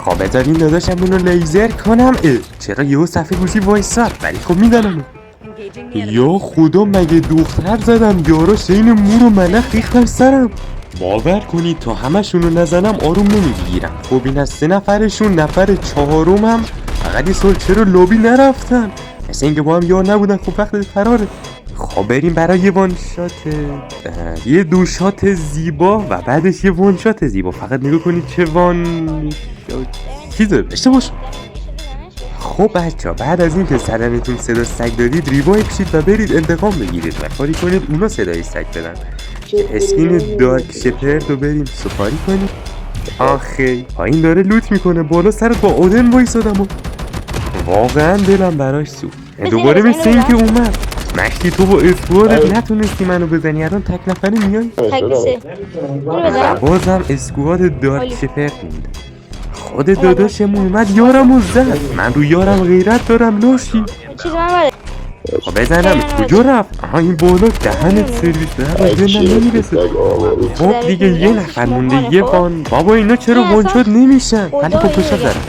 خب بذارین داداشم اونو لیزر کنم. چرا یهو صفحه گوشی وایساد؟ ولی خب میزنم. یا خدا مگه دختر زدم یارو شین مور و ملخ ریختم سرم. باور کنید تا همشونو نزنم آروم نمیگیرم. خب این از 3 نفرشون نفر 4م فقط یه سال چرا لابی نرفتن؟ مثل اینکه با هم یار نبودن. خب وقت فراره. خب بریم برای یه وان شات، یه 2 شات زیبا و بعدش یه وان شات زیبا. فقط نگاه کنید چه وان چیزه اشتباه شد. خب بچه بعد از این که سرنتون صدا سگ دادید ریوای بشید و برید انتقام بگیرید و کاری کنید اونا صدای سگ بدن. اسکین دارک شپرد رو بریم سفاری کنیم. آخه پایین داره لوت میکنه، بالا سرت با اودن وایسادم و واقعا دلم براش سوخت. دوباره مثل این که اومد مشتی تو با اسکوادت نتونستی منو بزنی، الان تک نفره میای. و بازم اسکواد دارک شپرد مونده. خود داداشمون اومد یارمو زد. من رو یارم غیرت دارم لاشی. خب بزنم کجا رفت؟ آها این بالا دهنت سرویس داره بزنم نمیرسه. خب دیگه یه نفر مونده یه وان. بابا اینا چرا وان شد نمیشن؟ ولی خب پشت دارم.